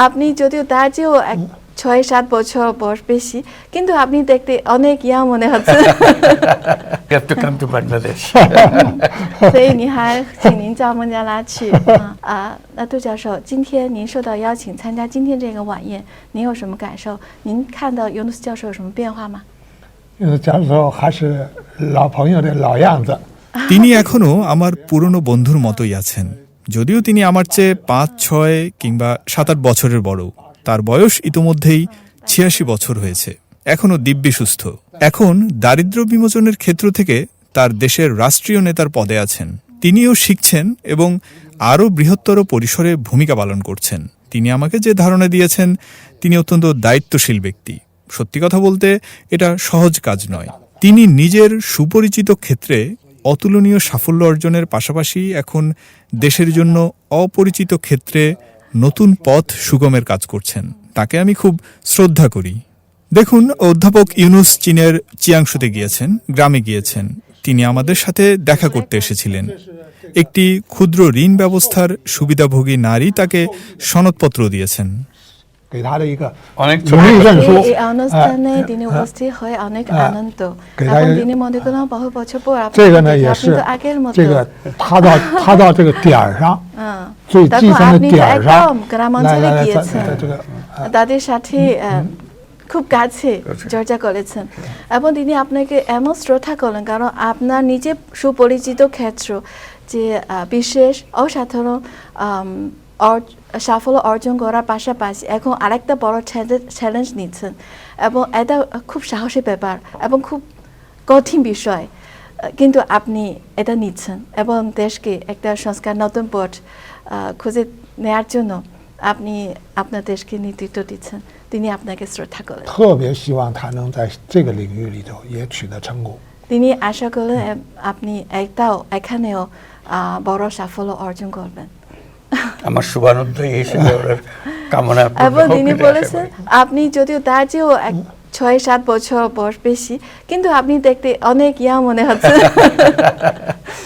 আপনি যদিও তার চেয়েও 6-7 বছর বয়স বেশি, কিন্তু আপনি দেখতে অনেক ইয়াং মনে হচ্ছে। You have to come to Bangladesh. 所以你还请您叫孟加拉去那杜教授，今天您受到邀请参加今天这个晚宴，您有什么感受？您看到尤努斯教授有什么变化吗？尤努斯教授还是老朋友的老样子。তিনি এখনো আমার পুরনো বন্ধুর মতোই আছেন, যদিও তিনি আমার চেয়ে 5-6 কিংবা 7-8 বছরের বড়। তার বয়স ইতোমধ্যেই 86 বছর হয়েছে, এখনো দিব্যি সুস্থ। এখন দারিদ্র্য বিমোচনের ক্ষেত্র থেকে তার দেশের রাষ্ট্রীয় নেতার পদে আছেন। তিনিও শিখছেন এবং আরও বৃহত্তর পরিসরে ভূমিকা পালন করছেন। তিনি আমাকে যে ধারণা দিয়েছেন, তিনি অত্যন্ত দায়িত্বশীল ব্যক্তি। সত্যি কথা বলতে এটা সহজ কাজ নয়। তিনি নিজের সুপরিচিত ক্ষেত্রে অতুলনীয় সাফল্য অর্জনের পাশাপাশি এখন দেশের জন্য অপরিচিত ক্ষেত্রে নতুন পথ সুগমের কাজ করছেন। তাকে আমি খুব শ্রদ্ধা করি। দেখুন, অধ্যাপক ইউনুস চীনের চিয়াংশুতে গিয়েছেন, গ্রামে গিয়েছেন। তিনি আমাদের সাথে দেখা করতে এসেছিলেন। একটি ক্ষুদ্র ঋণ ব্যবস্থার সুবিধাভোগী নারী তাকে সনদপত্র দিয়েছেন। অনেক এই অনুষ্ঠানে তিনি উপস্থিত হয়ে অনেক আনন্দ, এবং তিনি মনে করেন বহু বছর পর আপনি আগের মতো他到这个点上最基层的点上গ্রামাঞ্চলে গিয়েছেন, তাদের সাথে খুব কাছে চর্চা করেছেন, এবং তিনি আপনাকে এমন শ্রদ্ধা করলেন কারণ আপনার নিজে সুপরিচিত ক্ষেত্র যে বিশেষ অসাধারণ সাফল্য অর্জন করার পাশাপাশি এখন আরেকটা বড় চ্যালেঞ্জ নিচ্ছেন, এবং এটা খুব সাহসী ব্যাপার এবং খুব কঠিন বিষয়, কিন্তু আপনি এটা নিচ্ছেন এবং দেশকে একটা সংস্কার নতুন পথ খুঁজে নেওয়ার জন্য আপনি আপনার দেশকে নেতৃত্ব দিচ্ছেন। তিনি আপনাকে শ্রদ্ধা করেন।特别希望他能在这个领域里头也取得成功。তিনি আশা করলেন আপনি এখানেও বড় সাফল্য অর্জন করবেন। আমার শুভানুধ্যায়ী হিসেবে ওনার কামনা। এবং তিনি বলেছেন আপনি যদিও তার চেয়েও 6-7 বছর বয়স বেশি, কিন্তু আপনি দেখতে অনেক ইয়াং মনে হচ্ছে।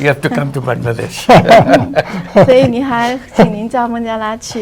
You have to come to Bangladesh. 所以你还请您叫孟加拉去